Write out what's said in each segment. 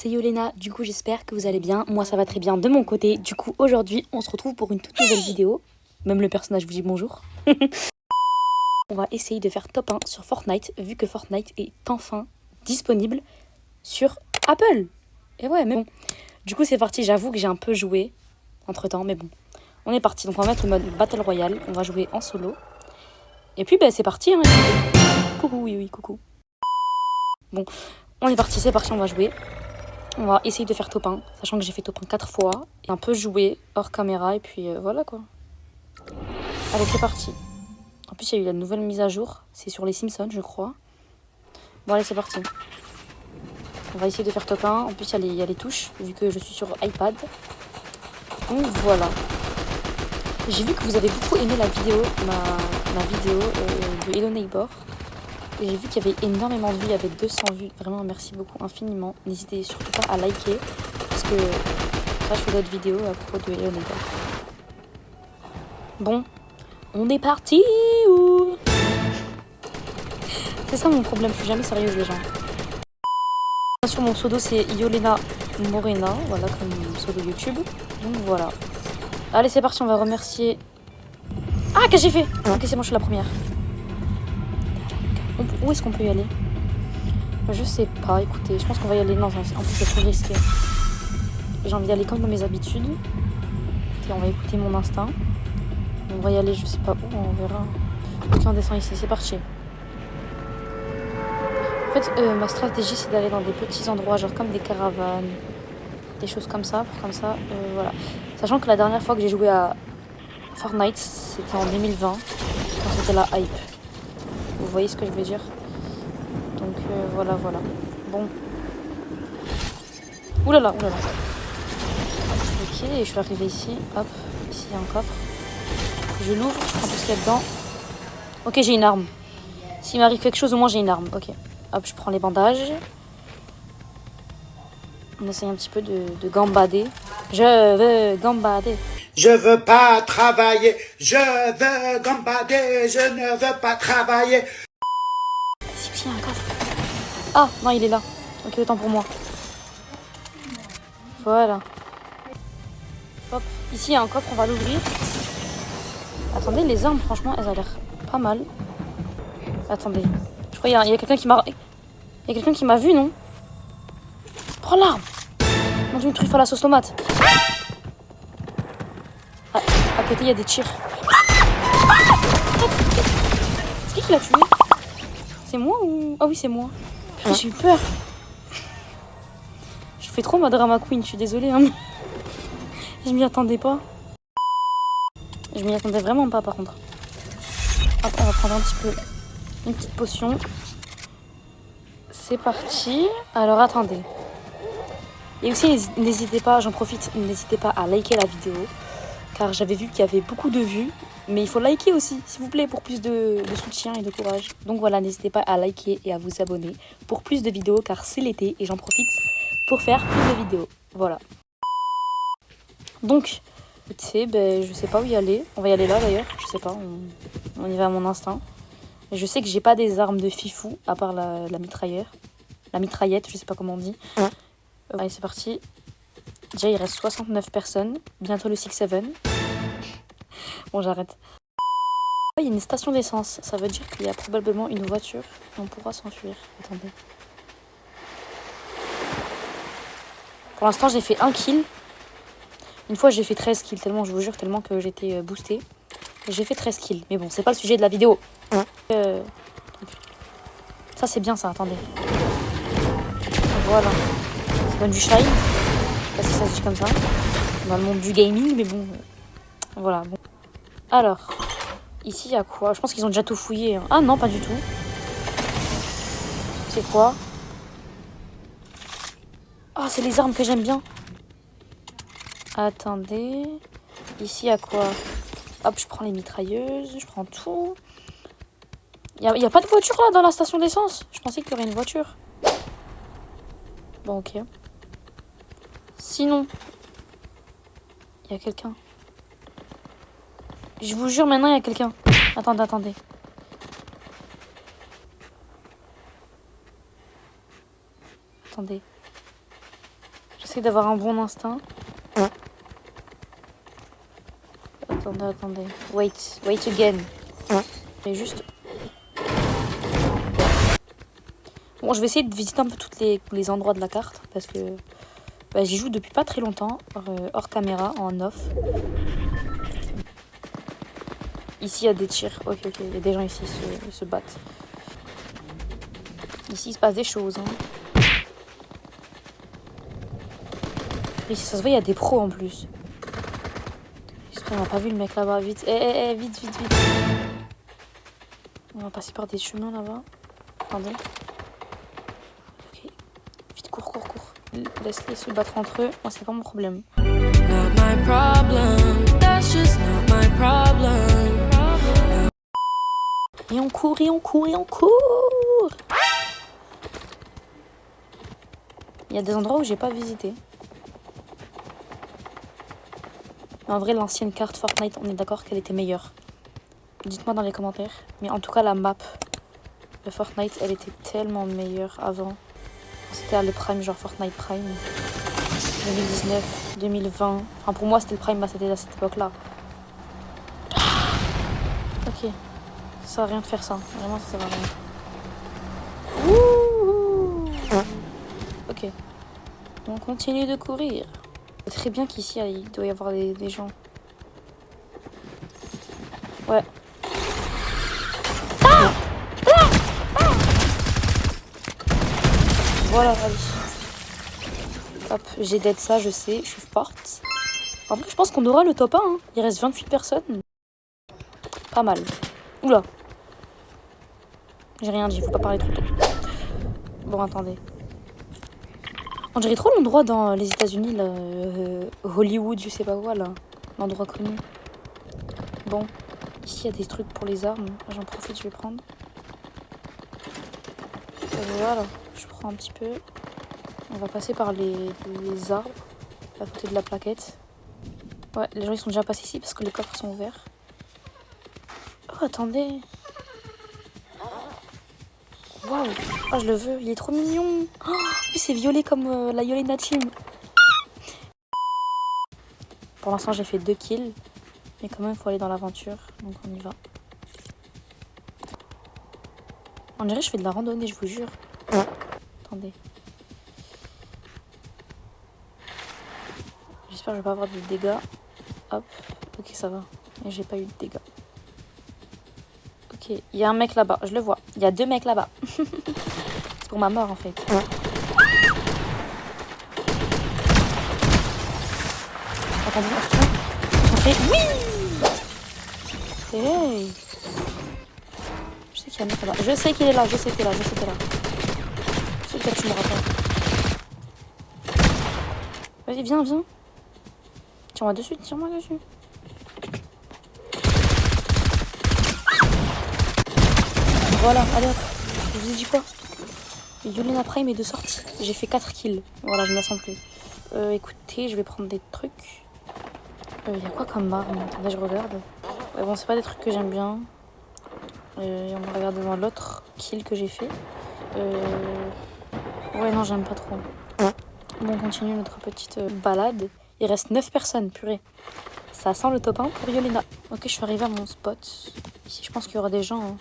C'est Yolena, du coup j'espère que vous allez bien, moi ça va très bien de mon côté, du coup aujourd'hui on se retrouve pour une toute nouvelle vidéo, même le personnage vous dit bonjour. On va essayer de faire top 1 sur Fortnite, vu que Fortnite est enfin disponible sur Apple. Et ouais, mais bon, du coup c'est parti, j'avoue que j'ai un peu joué entre temps, mais bon, on est parti, donc on va mettre le mode Battle Royale, on va jouer en solo. Et puis c'est parti, hein. Coucou, oui, coucou. Bon, on est parti, c'est parti, on va jouer. On va essayer de faire top 1, sachant que j'ai fait top 1 4 fois. Et un peu jouer hors caméra, et puis voilà quoi. Allez, c'est parti. En plus, il y a eu la nouvelle mise à jour. C'est sur les Simpsons, je crois. Bon, allez, c'est parti. On va essayer de faire top 1. En plus, il y a les touches, vu que je suis sur iPad. Donc voilà. J'ai vu que vous avez beaucoup aimé la vidéo, ma vidéo de Hello Neighbor. Et j'ai vu qu'il y avait énormément de vues, il y avait 200 vues. Vraiment, merci beaucoup infiniment. N'hésitez surtout pas à liker, parce que là, je fais d'autres vidéos à propos de Hello Neighbor. Bon, on est parti. C'est ça mon problème, je suis jamais sérieuse les gens. Bien sûr, mon pseudo c'est Yolena Morena, voilà comme pseudo YouTube. Donc voilà. Allez, c'est parti, on va remercier. Ah, qu'est-ce que j'ai fait? Ok, c'est bon, je suis la première. Où est-ce qu'on peut y aller? Je sais pas, écoutez, je pense qu'on va y aller. Non, en plus c'est trop risqué. J'ai envie d'aller comme dans mes habitudes. Écoutez, on va écouter mon instinct. On va y aller, je sais pas où, on verra. Ok, on descend ici, c'est parti. En fait, ma stratégie c'est d'aller dans des petits endroits, genre comme des caravanes, des choses comme ça, voilà. Sachant que la dernière fois que j'ai joué à Fortnite, c'était en 2020, quand c'était la hype. Vous voyez ce que je veux dire? Donc voilà. Bon. Oulala. Ok, et je suis arrivée ici. Hop, ici il y a un coffre. Je l'ouvre, je prends tout ce qu'il y a dedans. Ok, j'ai une arme. S'il m'arrive quelque chose, au moins j'ai une arme. Ok. Hop, je prends les bandages. On essaye un petit peu de gambader. Je veux gambader. Je veux pas travailler. Je veux gambader. Je ne veux pas travailler. Ici aussi, il y a un coffre. Ah, non, il est là. Ok, autant pour moi. Voilà. Hop, ici il y a un coffre, on va l'ouvrir. Attendez, les armes, franchement, elles ont l'air pas mal. Attendez. Je crois qu'il y a quelqu'un qui m'a... Il y a quelqu'un qui m'a vu, non? Prends l'arme. Mon Dieu, une truffe à la sauce tomate. Ah, à côté, il y a des tirs. C'est qui l'a tué? C'est moi ou... Ah oui, c'est moi. Putain, j'ai eu peur. Je fais trop ma drama queen, je suis désolée. Hein. Je m'y attendais pas. Je m'y attendais vraiment pas, par contre. Hop, on va prendre un petit peu une petite potion. C'est parti. Alors, attendez. Et aussi, n'hésitez pas, j'en profite, n'hésitez pas à liker la vidéo. Car j'avais vu qu'il y avait beaucoup de vues. Mais il faut liker aussi, s'il vous plaît, pour plus de soutien et de courage. Donc voilà, n'hésitez pas à liker et à vous abonner pour plus de vidéos, car c'est l'été et j'en profite pour faire plus de vidéos. Voilà. Donc, écoutez, je sais pas où y aller. On va y aller là d'ailleurs, je sais pas, on y va à mon instinct. Je sais que j'ai pas des armes de fifou, à part la mitrailleur. La mitraillette, je sais pas comment on dit. Allez, c'est parti. Déjà, il reste 69 personnes. Bientôt le 6-7. Bon, j'arrête. Il y a une station d'essence. Ça veut dire qu'il y a probablement une voiture. Et on pourra s'enfuir. Attendez. Pour l'instant, j'ai fait 1 kill. Une fois, j'ai fait 13 kills. Tellement, je vous jure, tellement que j'étais boostée. J'ai fait 13 kills. Mais bon, c'est pas le sujet de la vidéo. Ça, c'est bien, ça. Attendez. Voilà. Ça donne du shine. Parce que ça se dit comme ça. Dans le monde du gaming, mais bon. Voilà. Bon. Alors. Ici, il y a quoi? Je pense qu'ils ont déjà tout fouillé. Hein. Ah non, pas du tout. C'est quoi? Ah, c'est les armes que j'aime bien. Attendez. Ici, il y a quoi? Hop, je prends les mitrailleuses. Je prends tout. Il y a pas de voiture là dans la station d'essence? Je pensais qu'il y aurait une voiture. Bon, ok. Sinon, il y a quelqu'un. Je vous jure, maintenant, il y a quelqu'un. Attendez. Attendez. J'essaie d'avoir un bon instinct. Attendez. Wait again. Et juste... Bon, je vais essayer de visiter un peu tous les endroits de la carte. Parce que bah, j'y joue depuis pas très longtemps. Hors caméra, en off. Ici, il y a des tirs. Ok. Il y a des gens ici qui se battent. Ici, il se passe des choses. Hein. Et ça se voit, il y a des pros en plus. J'espère qu'on n'a pas vu le mec là-bas. Vite. Vite. On va passer par des chemins là-bas. Attendez. Ok. Vite, cours. Laisse-les se battre entre eux. Moi, c'est pas mon problème. Not my problem. That's just not my problem. Et on court. Il y a des endroits où j'ai pas visité. Mais en vrai, l'ancienne carte Fortnite, on est d'accord qu'elle était meilleure. Dites-moi dans les commentaires. Mais en tout cas, la map de Fortnite, elle était tellement meilleure avant. C'était à le prime, genre Fortnite Prime. 2019, 2020. Enfin, pour moi, c'était le prime, c'était à cette époque-là. Ok. Ça sert à rien de faire ça. Vraiment, ça sert à rien. Ouh. Ok. On continue de courir. C'est très bien qu'ici, il doit y avoir des gens. Ouais. Voilà, allez. Hop, j'ai dead ça, je sais, je suis forte. En vrai, je pense qu'on aura le top 1. Hein. Il reste 28 personnes. Pas mal. Oula. J'ai rien dit, faut pas parler trop tôt. Bon, attendez. On dirait trop l'endroit dans les États-Unis, là. Hollywood, je sais pas quoi, là. L'endroit connu. Bon. Ici, il y a des trucs pour les armes. J'en profite, je vais prendre. Voilà, je prends un petit peu. On va passer par les arbres, à côté de la plaquette. Ouais, les gens ils sont déjà passés ici parce que les coffres sont ouverts. Oh, attendez. Waouh. Oh, je le veux, il est trop mignon. Oh, en plus, c'est violet comme la Yolena Team. Pour l'instant, j'ai fait 2 kills. Mais quand même, il faut aller dans l'aventure. Donc, on y va. On dirait que je fais de la randonnée, je vous jure. Attendez. J'espère que je vais pas avoir de dégâts. Hop. Ok, ça va. Et j'ai pas eu de dégâts. Ok, il y a un mec là-bas. Je le vois. Il y a 2 mecs là-bas. C'est pour ma mort, en fait. Attendez, on fait... Oui. Hey. Je sais qu'il y a un mec là-bas. Je sais qu'il est là. Je sais que tu me rappelles. Vas-y, viens. Tire-moi dessus. Voilà, allez hop. Je vous ai dit quoi? Yolena Prime est de sortie. J'ai fait 4 kills. Voilà, je ne la sens plus. Écoutez, je vais prendre des trucs. Il y a quoi comme arme? Attendez, je regarde. Ouais, bon, c'est pas des trucs que j'aime bien. Et on va regarder dans l'autre kill que j'ai fait. Ouais, non, j'aime pas trop. Bon, on continue notre petite balade. Il reste 9 personnes, purée. Ça sent le top 1 pour Yolena. Ok, je suis arrivée à mon spot. Ici, je pense qu'il y aura des gens. Hein.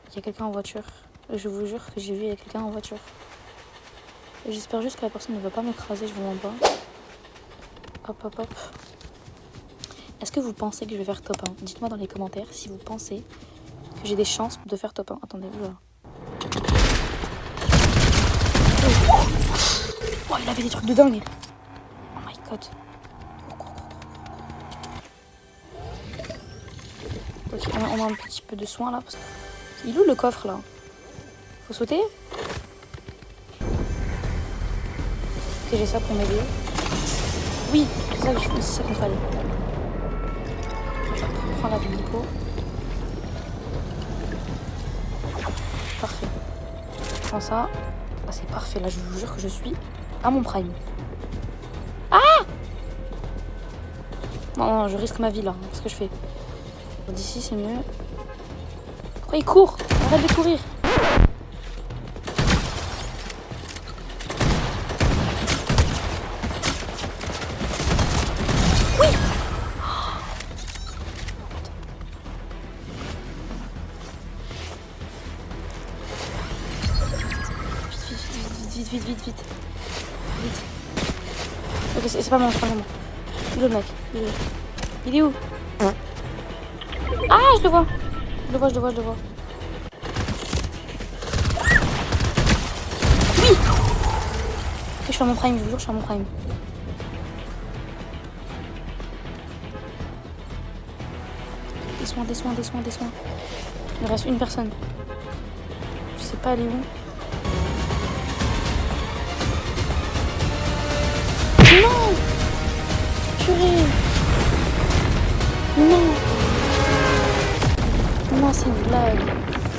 Il y a quelqu'un en voiture. Je vous jure que j'ai vu il y a quelqu'un en voiture. J'espère juste que la personne ne va pas m'écraser, je vous mens pas. Hop. Est-ce que vous pensez que je vais faire top 1? Dites-moi dans les commentaires si vous pensez que j'ai des chances de faire top 1. Attendez, oula. Oh, il avait des trucs de dingue. Oh my god. Ok, on a un petit peu de soin là. Parce que... Il est où le coffre là? Faut sauter? Ok, j'ai ça pour m'aider. Oui, c'est ça qu'il fallait. Je prends la Vico. Parfait. Je prends ça. Ah, c'est parfait, là je vous jure que je suis à mon prime. Ah! Non, je risque ma vie là. Qu'est-ce que je fais? D'ici c'est mieux. Pourquoi il court? Arrête de courir. Vite. Ok, c'est pas moi, c'est pas moi. Il est où le mec? Il est où? Ah, je le vois. Je le vois. Oui. Ok, je suis à mon prime, je vous jure, je suis à mon prime. Des soins. Il me reste une personne. Je sais pas, elle est où? Non! Purée! Non, c'est une blague.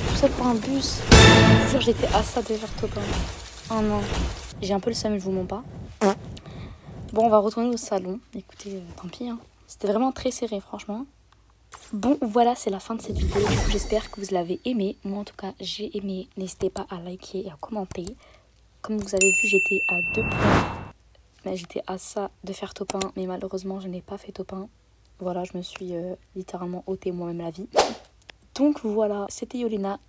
Tout ça pour un bus. Je vous jure, j'étais à ça de faire top 1. Oh non. J'ai un peu le seum, je vous mens pas. Bon, on va retourner au salon. Écoutez, tant pis. Hein. C'était vraiment très serré, franchement. Bon, voilà, c'est la fin de cette vidéo. Du coup, j'espère que vous l'avez aimé. Moi, en tout cas, j'ai aimé. N'hésitez pas à liker et à commenter. Comme vous avez vu, j'étais à 2 points. Mais j'étais à ça de faire top 1. Mais malheureusement, je n'ai pas fait top 1. Voilà, je me suis littéralement ôté moi-même la vie. Donc voilà, c'était Yolena